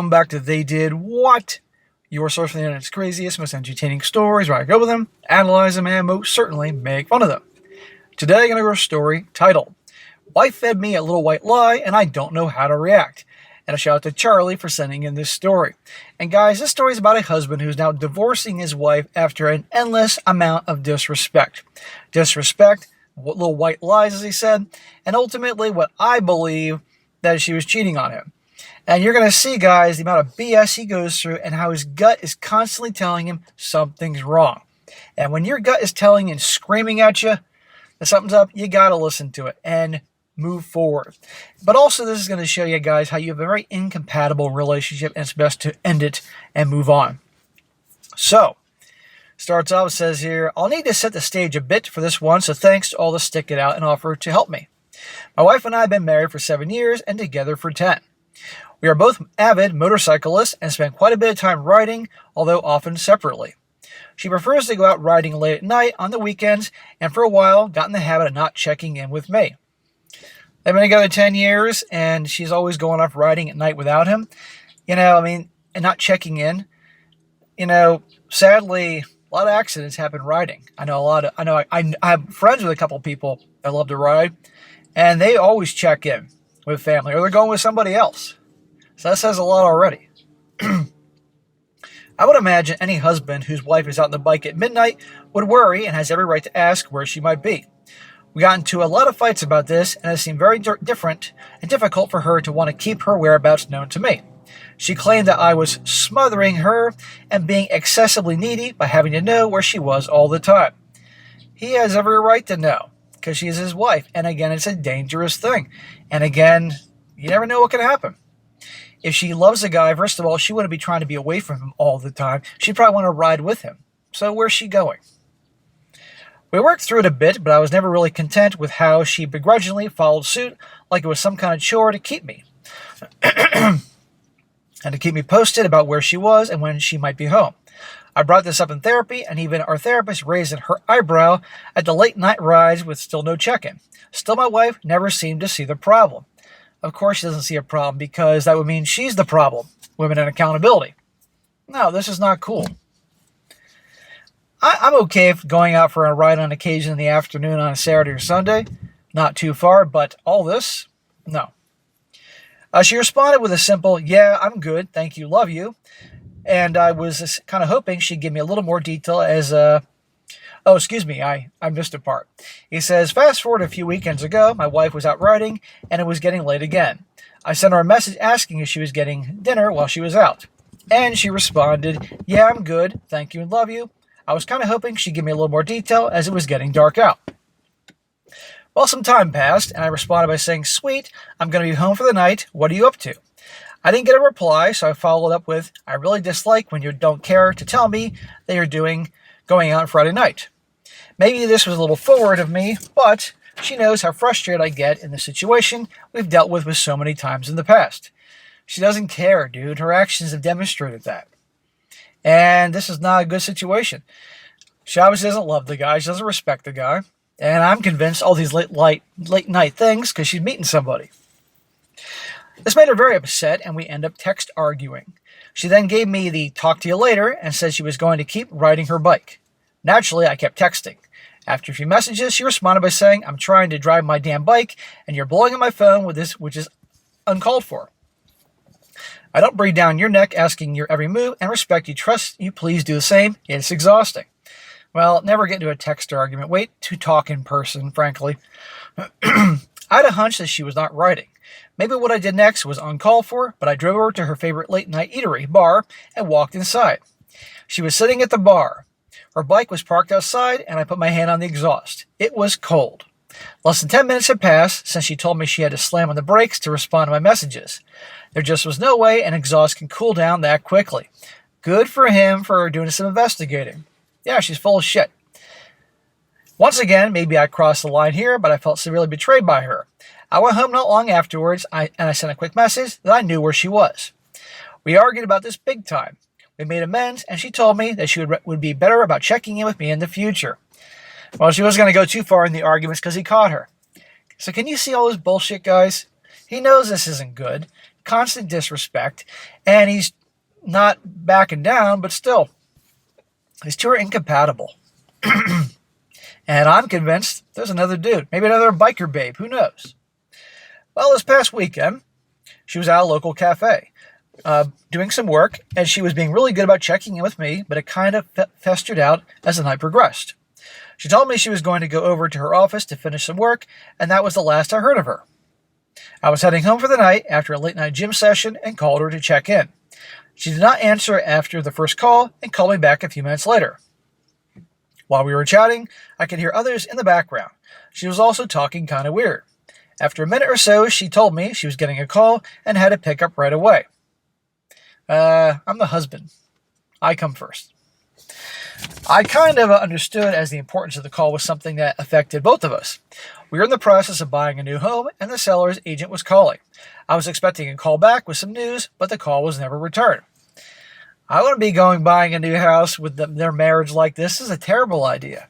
welcome back to They Did What? Your source for the internet's craziest, most entertaining stories, where I go with them, analyze them, and most certainly make fun of them. Today I'm going to go over a story titled, Wife Fed Me a Little White Lie and I Don't Know How to React. And a shout out to Charlie for sending in this story. And guys, this story is about a husband who's now divorcing his wife after an endless amount of disrespect. Disrespect, little white lies, as he said, and ultimately what I believe that she was cheating on him. And you're going to see, guys, the amount of BS he goes through and how his gut is constantly telling him something's wrong. And when your gut is telling and screaming at you that something's up, you got to listen to it and move forward. But also, this is going to show you guys how you have a very incompatible relationship and it's best to end it and move on. So, starts off, says here, I'll need to set the stage a bit for this one, so thanks to all the stick it out and offer to help me. My wife and I have been married for 7 years and together for 10. We are both avid motorcyclists and spend quite a bit of time riding, although often separately. She prefers to go out riding late at night on the weekends and for a while got in the habit of not checking in with me. They've been together 10 years and she's always going off riding at night without him. And not checking in. Sadly, a lot of accidents happen riding. I have friends with a couple of people that love to ride and they always check in with family, or they're going with somebody else. So that says a lot already. I would imagine any husband whose wife is out on the bike at midnight would worry and has every right to ask where she might be. We got into a lot of fights about this, and it seemed very different and difficult for her to want to keep her whereabouts known to me. She claimed that I was smothering her and being excessively needy by having to know where she was all the time. He has every right to know, because she is his wife, and again, it's a dangerous thing. And again, you never know what can happen. If she loves a guy, first of all, she wouldn't be trying to be away from him all the time. She'd probably want to ride with him. So where's she going? We worked through it a bit, but I was never really content with how she begrudgingly followed suit like it was some kind of chore to keep me. And to keep me posted about where she was and when she might be home. I brought this up in therapy, and even our therapist raised her eyebrow at the late night rides with still no check-in. Still, my wife never seemed to see the problem. Of course she doesn't see a problem, because that would mean she's the problem. Women and accountability. No, this is not cool. I'm okay if going out for a ride on occasion in the afternoon on a Saturday or Sunday. Not too far, but all this? No. She responded with a simple, yeah, I'm good, thank you, love you. And I was kind of hoping she'd give me a little more detail as I missed a part. He says, fast forward a few weekends ago, my wife was out riding and it was getting late again. I sent her a message asking if she was getting dinner while she was out. And she responded, yeah, I'm good, thank you and love you. I was kind of hoping she'd give me a little more detail as it was getting dark out. Well, some time passed and I responded by saying, sweet, I'm going to be home for the night. What are you up to? I didn't get a reply, so I followed up with, I really dislike when you don't care to tell me that you're going out on Friday night. Maybe this was a little forward of me, but she knows how frustrated I get in the situation we've dealt with so many times in the past. She doesn't care, dude. Her actions have demonstrated that. And this is not a good situation. She obviously doesn't love the guy. She doesn't respect the guy. And I'm convinced all these late night things because she's meeting somebody. This made her very upset, and we end up text arguing. She then gave me the talk to you later and said she was going to keep riding her bike. Naturally, I kept texting. After a few messages, she responded by saying, I'm trying to drive my damn bike, and you're blowing up my phone with this, which is uncalled for. I don't breathe down your neck asking your every move and respect you. Trust you, please do the same. It's exhausting. Well, never get into a text argument. Wait to talk in person, frankly. I had a hunch that she was not riding. Maybe what I did next was uncalled for, but I drove her to her favorite late-night eatery bar and walked inside. She was sitting at the bar. Her bike was parked outside, and I put my hand on the exhaust. It was cold. Less than 10 minutes had passed since she told me she had to slam on the brakes to respond to my messages. There just was no way an exhaust can cool down that quickly. Good for him for doing some investigating. Yeah, she's full of shit. Once again, maybe I crossed the line here, but I felt severely betrayed by her. I went home not long afterwards, and I sent a quick message that I knew where she was. We argued about this big time. We made amends, and she told me that she would be better about checking in with me in the future. Well, she wasn't going to go too far in the arguments because he caught her. So can you see all this bullshit, guys? He knows this isn't good. constant disrespect, and he's not backing down, but still, these two are incompatible. And I'm convinced there's another dude, maybe another biker babe, who knows? Well, this past weekend, she was at a local cafe doing some work, and she was being really good about checking in with me, but it kind of festered out as the night progressed. She told me she was going to go over to her office to finish some work, and that was the last I heard of her. I was heading home for the night after a late-night gym session and called her to check in. She did not answer after the first call and called me back a few minutes later. While we were chatting, I could hear others in the background. She was also talking kind of weird. After a minute or so, she told me she was getting a call and had to pick up right away. I'm the husband. I come first. I kind of understood as the importance of the call was something that affected both of us. We were in the process of buying a new home, and the seller's agent was calling. I was expecting a call back with some news, but the call was never returned. I wouldn't be buying a new house with their marriage like this. This is a terrible idea.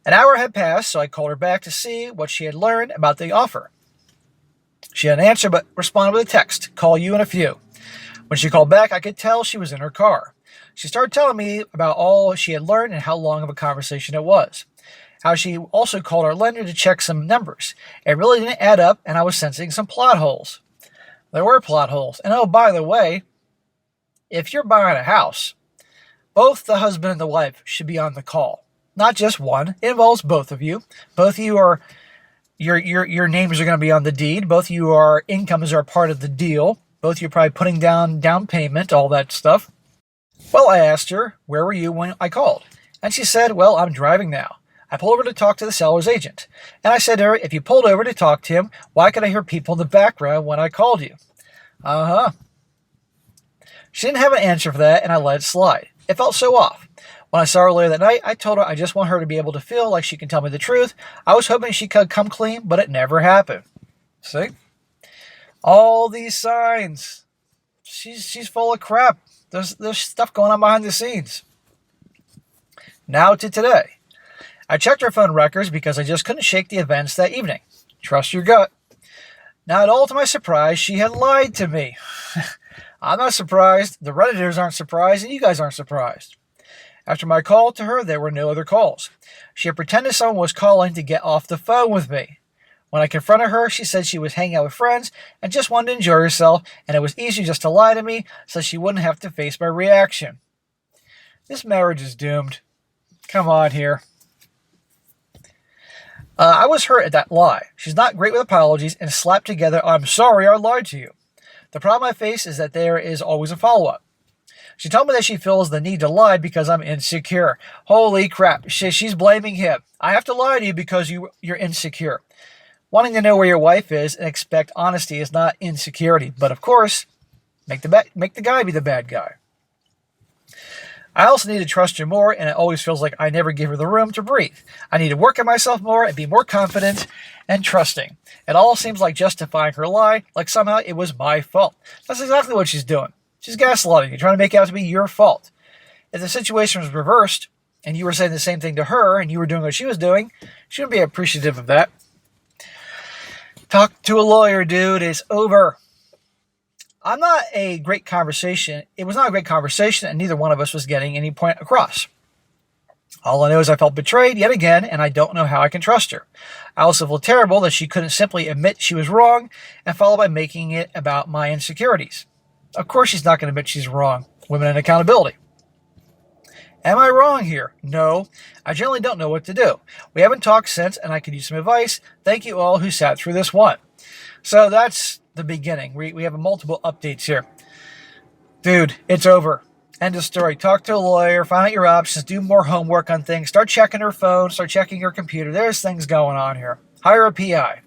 An hour had passed, so I called her back to see what she had learned about the offer. She didn't answer, but responded with a text, "Call you in a few." When she called back, I could tell she was in her car. She started telling me about all she had learned and how long of a conversation it was. How she also called our lender to check some numbers. It really didn't add up, and I was sensing some plot holes. There were plot holes. And oh, by the way, if you're buying a house, both the husband and the wife should be on the call. Not just one. It involves both of you. Both of you are, your names are going to be on the deed. Both of you are, incomes are part of the deal. Both of you are probably putting down payment, all that stuff. Well, I asked her, where were you when I called? And she said, well, I'm driving now. I pulled over to talk to the seller's agent. And I said to her, if you pulled over to talk to him, why could I hear people in the background when I called you? Uh-huh. She didn't have an answer for that, and I let it slide. It felt so off. When I saw her later that night, I told her I just want her to be able to feel like she can tell me the truth. I was hoping she could come clean, but it never happened. See? All these signs. She's full of crap. There's stuff going on behind the scenes. Now to today. I checked her phone records because I just couldn't shake the events that evening. Trust your gut. Now, at all to my surprise, she had lied to me. I'm not surprised, the Redditors aren't surprised, and you guys aren't surprised. After my call to her, there were no other calls. She had pretended someone was calling to get off the phone with me. When I confronted her, she said she was hanging out with friends and just wanted to enjoy herself, and it was easier just to lie to me so she wouldn't have to face my reaction. This marriage is doomed. Come on here. I was hurt at that lie. She's not great with apologies and slapped together, I'm sorry I lied to you. The problem I face is that there is always a follow-up. She told me that she feels the need to lie because I'm insecure. Holy crap. She's blaming him. I have to lie to you because you're insecure. Wanting to know where your wife is and expect honesty is not insecurity. But of course, make the guy be the bad guy. I also need to trust her more, and it always feels like I never give her the room to breathe. I need to work on myself more and be more confident and trusting. It all seems like justifying her lie, like somehow it was my fault. That's exactly what she's doing. She's gaslighting you, trying to make it out to be your fault. If the situation was reversed, and you were saying the same thing to her, and you were doing what she was doing, she would be appreciative of that. Talk to a lawyer, dude. It's over. I'm not a great conversation. It was not a great conversation, and neither one of us was getting any point across. All I know is I felt betrayed yet again, and I don't know how I can trust her. I also feel terrible that she couldn't simply admit she was wrong and follow by making it about my insecurities. Of course she's not going to admit she's wrong. Women and accountability. Am I wrong here? No. I generally don't know what to do. We haven't talked since, and I could use some advice. Thank you all who sat through this one. So that's the beginning. We have multiple updates here. Dude, it's over. End of story. Talk to a lawyer, find out your options, do more homework on things, start checking her phone, start checking her computer. There's things going on here. Hire a PI.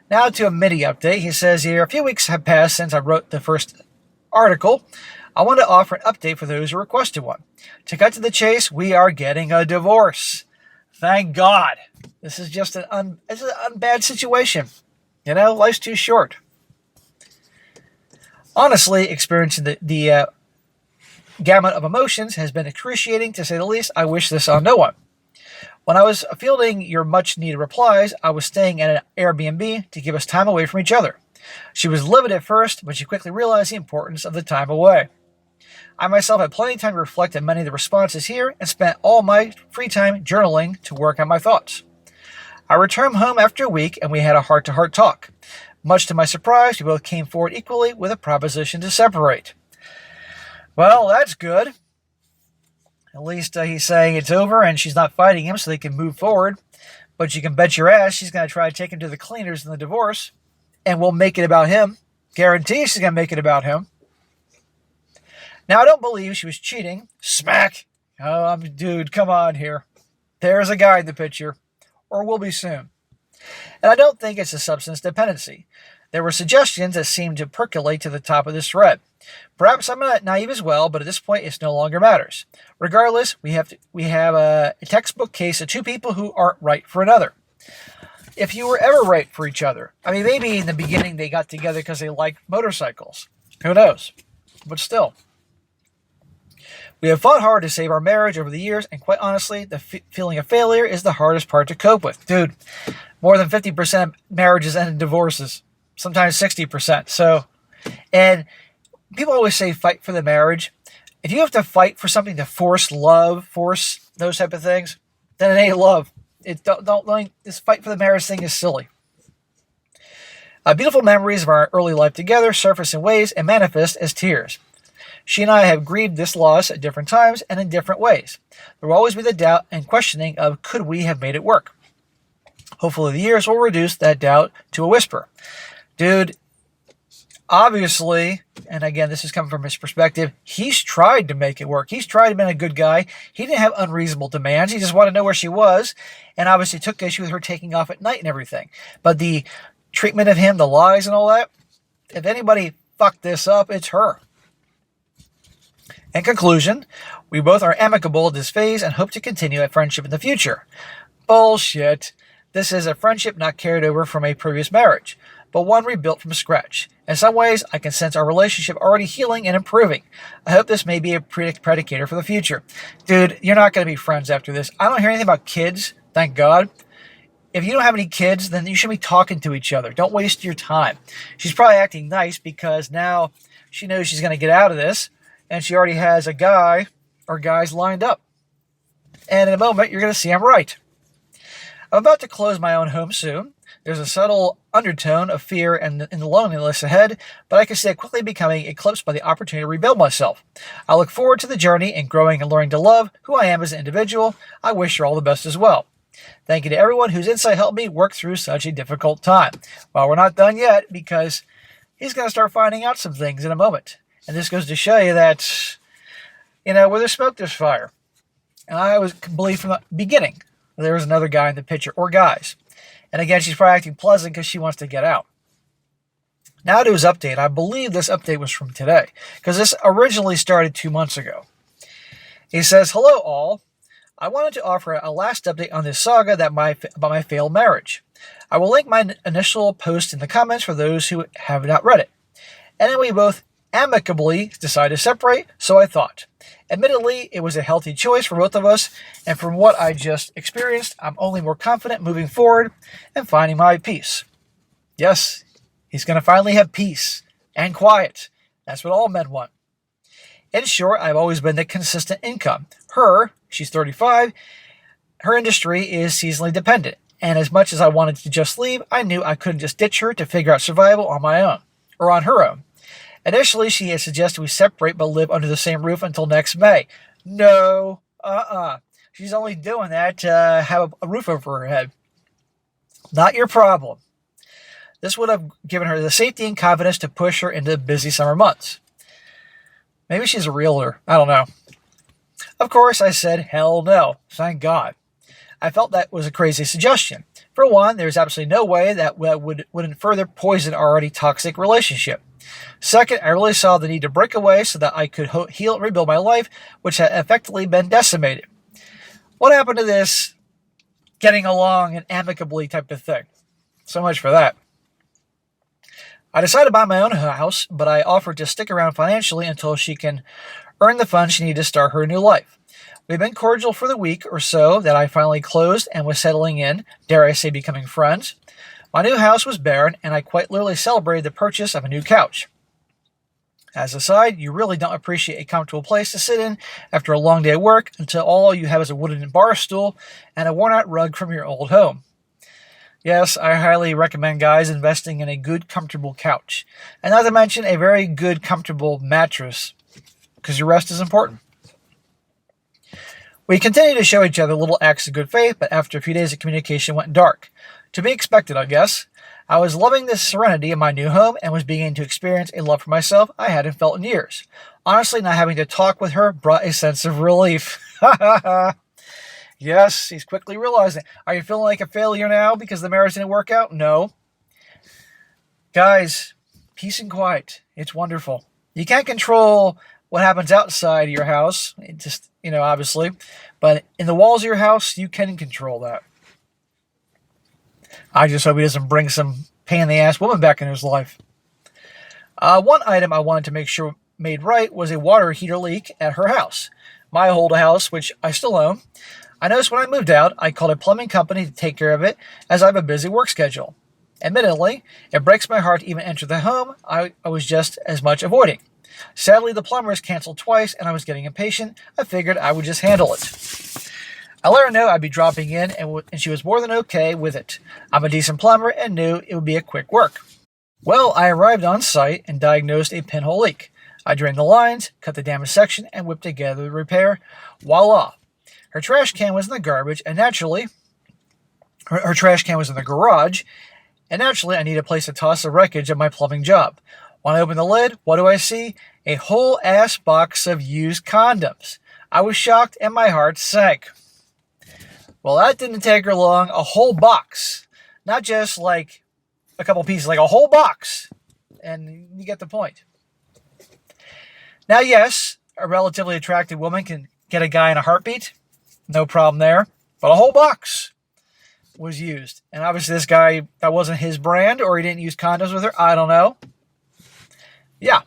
Now to a MIDI update. He says here, a few weeks have passed since I wrote the first article. I want to offer an update for those who requested one. To cut to the chase, we are getting a divorce. Thank God. This is just an bad situation. You know, life's too short. Honestly, experiencing the gamut of emotions has been excruciating, to say the least. I wish this on no one. When I was fielding your much-needed replies, I was staying at an Airbnb to give us time away from each other. She was livid at first, but she quickly realized the importance of the time away. I myself had plenty of time to reflect on many of the responses here and spent all my free time journaling to work on my thoughts. I returned home after a week and we had a heart-to-heart talk. Much to my surprise, we both came forward equally with a proposition to separate. Well, that's good. At least he's saying it's over and she's not fighting him so they can move forward. But you can bet your ass she's going to try to take him to the cleaners in the divorce. And we'll make it about him. Guarantee she's going to make it about him. Now, I don't believe she was cheating. Smack. Oh, dude, come on here. There's a guy in the picture. Or will be soon. And I don't think it's a substance dependency. There were suggestions that seemed to percolate to the top of this thread. Perhaps I'm not naive as well, but at this point, it no longer matters. Regardless, we have a textbook case of two people who aren't right for another. If you were ever right for each other, I mean, maybe in the beginning they got together because they liked motorcycles. Who knows? But still. We have fought hard to save our marriage over the years, and quite honestly, the feeling of failure is the hardest part to cope with. Dude, more than 50% of marriages end in divorces. Sometimes 60%. So, and people always say fight for the marriage. If you have to fight for something to force love, force those type of things, then it ain't love. This fight for the marriage thing is silly. Beautiful memories of our early life together surface in ways and manifest as tears. She and I have grieved this loss at different times and in different ways. There will always be the doubt and questioning of could we have made it work? Hopefully the years will reduce that doubt to a whisper. Dude, obviously, and again, this is coming from his perspective, he's tried to make it work. He's tried to be a good guy. He didn't have unreasonable demands. He just wanted to know where she was, and obviously took issue with her taking off at night and everything. But the treatment of him, the lies and all that, if anybody fucked this up, it's her. In conclusion, we both are amicable at this phase and hope to continue a friendship in the future. Bullshit. This is a friendship not carried over from a previous marriage, but one rebuilt from scratch. In some ways, I can sense our relationship already healing and improving. I hope this may be a predicator for the future. Dude, you're not going to be friends after this. I don't hear anything about kids, thank God. If you don't have any kids, then you should be talking to each other. Don't waste your time. She's probably acting nice because now she knows she's going to get out of this, and she already has a guy or guys lined up. And in a moment, you're going to see I'm right. I'm about to close my own home soon. There's a subtle undertone of fear and the loneliness ahead, but I can see it quickly becoming eclipsed by the opportunity to rebuild myself. I look forward to the journey and growing and learning to love who I am as an individual. I wish her all the best as well. Thank you to everyone whose insight helped me work through such a difficult time. Well, we're not done yet because he's going to start finding out some things in a moment. And this goes to show you that, where there's smoke, there's fire. And I believe from the beginning there was another guy in the picture, or guys. And again, she's probably acting pleasant because she wants to get out. Now to his update. I believe this update was from today, because this originally started 2 months ago. He says, hello all. I wanted to offer a last update on this saga about my failed marriage. I will link my initial post in the comments for those who have not read it. And then we both amicably decided to separate, so I thought. Admittedly, it was a healthy choice for both of us, and from what I just experienced, I'm only more confident moving forward and finding my peace. Yes, he's going to finally have peace and quiet. That's what all men want. In short, I've always been the consistent income. She's 35, her industry is seasonally dependent, and as much as I wanted to just leave, I knew I couldn't just ditch her to figure out survival on my own, or on her own. Initially, she had suggested we separate but live under the same roof until next May. No, She's only doing that to have a roof over her head. Not your problem. This would have given her the safety and confidence to push her into the busy summer months. Maybe she's a realtor. I don't know. Of course, I said, hell no. Thank God. I felt that was a crazy suggestion. For one, there's absolutely no way that wouldn't further poison our already toxic relationship. Second, I really saw the need to break away so that I could heal and rebuild my life, which had effectively been decimated. What happened to this getting along and amicably type of thing? So much for that. I decided to buy my own house, but I offered to stick around financially until she can earn the funds she needed to start her new life. We've been cordial for the week or so that I finally closed and was settling in, dare I say becoming friends. My new house was barren, and I quite literally celebrated the purchase of a new couch. As a side, you really don't appreciate a comfortable place to sit in after a long day of work until all you have is a wooden bar stool and a worn-out rug from your old home. Yes, I highly recommend guys investing in a good, comfortable couch. And not to mention a very good, comfortable mattress, because your rest is important. We continued to show each other little acts of good faith, but after a few days the communication went dark. To be expected, I guess. I was loving the serenity of my new home and was beginning to experience a love for myself I hadn't felt in years. Honestly, not having to talk with her brought a sense of relief. Yes, he's quickly realizing. Are you feeling like a failure now because the marriage didn't work out? No. Guys, peace and quiet. It's wonderful. You can't control what happens outside of your house, obviously. But in the walls of your house, you can control that. I just hope he doesn't bring some pain-in-the-ass woman back in his life. One item I wanted to make sure made right was a water heater leak at her house. My old house, which I still own. I noticed when I moved out, I called a plumbing company to take care of it as I have a busy work schedule. Admittedly, it breaks my heart to even enter the home I was just as much avoiding. Sadly, the plumbers canceled twice and I was getting impatient. I figured I would just handle it. I let her know I'd be dropping in, and she was more than okay with it. I'm a decent plumber and knew it would be a quick work. Well, I arrived on site and diagnosed a pinhole leak. I drained the lines, cut the damaged section, and whipped together the repair. Voila! Her trash can was in the garbage, and naturally, her trash can was in the garage, and naturally I needed a place to toss the wreckage of my plumbing job. When I opened the lid, what do I see? A whole ass box of used condoms. I was shocked and my heart sank. Well, that didn't take her long. A whole box. Not just like a couple pieces, like a whole box. And you get the point. Now, yes, a relatively attractive woman can get a guy in a heartbeat. No problem there. But a whole box was used. And obviously this guy, that wasn't his brand, or he didn't use condoms with her. I don't know. Yeah.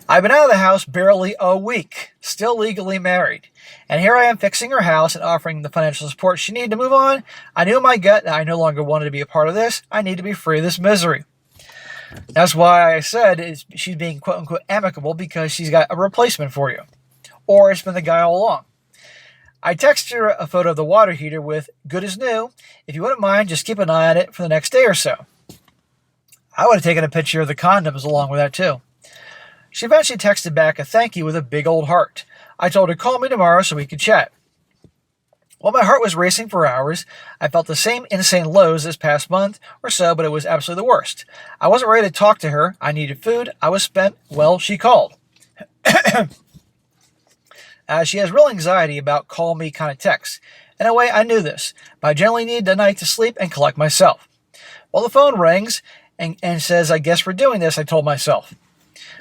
I've been out of the house barely a week, still legally married. And here I am fixing her house and offering the financial support she needed to move on. I knew in my gut that I no longer wanted to be a part of this. I need to be free of this misery. That's why I said she's being quote-unquote amicable, because she's got a replacement for you. Or it's been the guy all along. I texted her a photo of the water heater with, good as new. If you wouldn't mind, just keep an eye on it for the next day or so. I would have taken a picture of the condoms along with that too. She eventually texted back a thank you with a big old heart. I told her to call me tomorrow so we could chat. Well, my heart was racing for hours. I felt the same insane lows this past month or so, but it was absolutely the worst. I wasn't ready to talk to her. I needed food. I was spent. Well, she called. She has real anxiety about call me kind of texts. In a way, I knew this, but I generally need the night to sleep and collect myself. Well, the phone rings and says, I guess we're doing this, I told myself.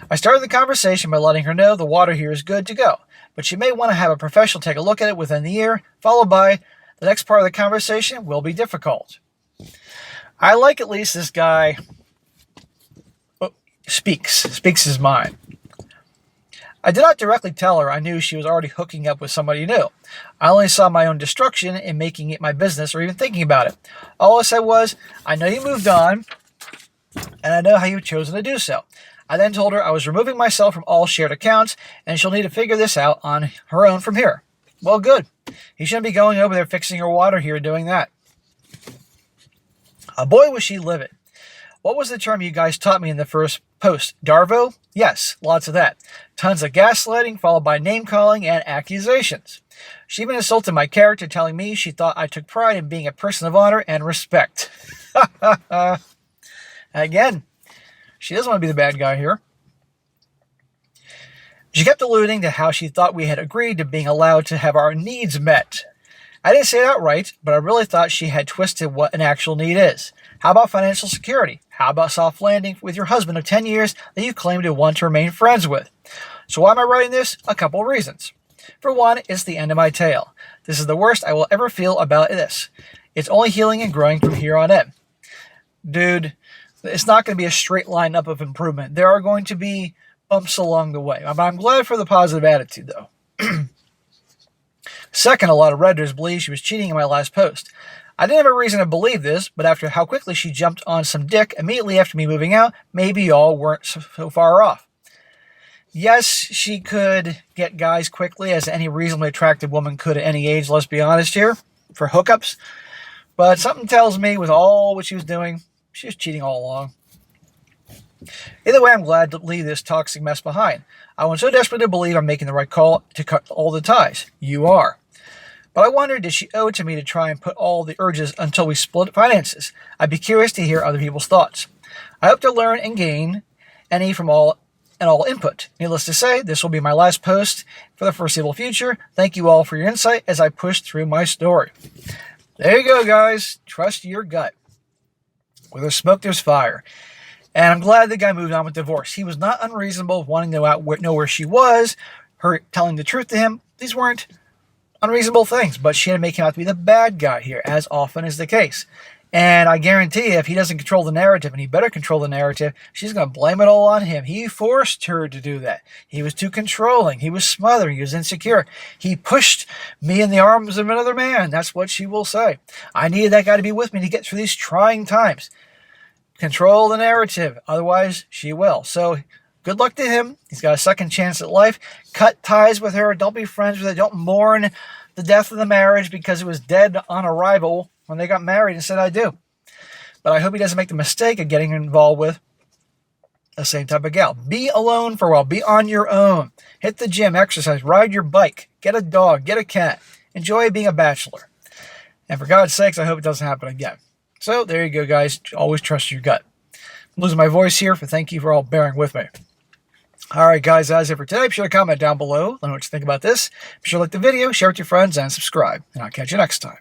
I started the conversation by letting her know the water here is good to go, but she may want to have a professional take a look at it within the year, followed by the next part of the conversation will be difficult. I like at least this guy speaks his mind. I did not directly tell her I knew she was already hooking up with somebody new. I only saw my own destruction in making it my business or even thinking about it. All I said was, I know you moved on, and I know how you've chosen to do so. I then told her I was removing myself from all shared accounts, and she'll need to figure this out on her own from here. Well, good. He shouldn't be going over there fixing her water here doing that. Boy, was she livid. What was the term you guys taught me in the first post? Darvo? Yes, lots of that. Tons of gaslighting, followed by name-calling and accusations. She even insulted my character, telling me she thought I took pride in being a person of honor and respect. Again, she doesn't want to be the bad guy here. She kept alluding to how she thought we had agreed to being allowed to have our needs met. I didn't say it outright, but I really thought she had twisted what an actual need is. How about financial security? How about soft landing with your husband of 10 years that you claim to want to remain friends with? So why am I writing this? A couple of reasons. For one, it's the end of my tale. This is the worst I will ever feel about this. It's only healing and growing from here on in. Dude, it's not going to be a straight line up of improvement. There are going to be bumps along the way. I'm glad for the positive attitude, though. Second, a lot of Redditors believe she was cheating in my last post. I didn't have a reason to believe this, but after how quickly she jumped on some dick immediately after me moving out, maybe y'all weren't so far off. Yes, she could get guys quickly, as any reasonably attractive woman could at any age, let's be honest here, for hookups. But something tells me with all what she was doing, she was cheating all along. Either way, I'm glad to leave this toxic mess behind. I want so desperately to believe I'm making the right call to cut all the ties. You are. But I wonder, did she owe it to me to try and put all the urges until we split finances? I'd be curious to hear other people's thoughts. I hope to learn and gain any from all input. Needless to say, this will be my last post for the foreseeable future. Thank you all for your insight as I push through my story. There you go, guys. Trust your gut. Where there's smoke, there's fire. And I'm glad the guy moved on with divorce. He was not unreasonable, wanting to know where she was, her telling the truth to him. These weren't unreasonable things, but she had to make him out to be the bad guy here, as often is the case. And I guarantee you, if he doesn't control the narrative, and he better control the narrative, she's going to blame it all on him. He forced her to do that. He was too controlling. He was smothering. He was insecure. He pushed me in the arms of another man. That's what she will say. I needed that guy to be with me to get through these trying times. Control the narrative. Otherwise, she will. So, good luck to him. He's got a second chance at life. Cut ties with her. Don't be friends with her. Don't mourn the death of the marriage because it was dead on arrival when they got married and said, I do. But I hope he doesn't make the mistake of getting involved with the same type of gal. Be alone for a while. Be on your own. Hit the gym, exercise, ride your bike, get a dog, get a cat. Enjoy being a bachelor. And for God's sakes, I hope it doesn't happen again. So there you go, guys. Always trust your gut. I'm losing my voice here, but thank you for all bearing with me. All right, guys, that's it for today. Be sure to comment down below. Let me know what you think about this. Be sure to like the video, share it with your friends, and subscribe. And I'll catch you next time.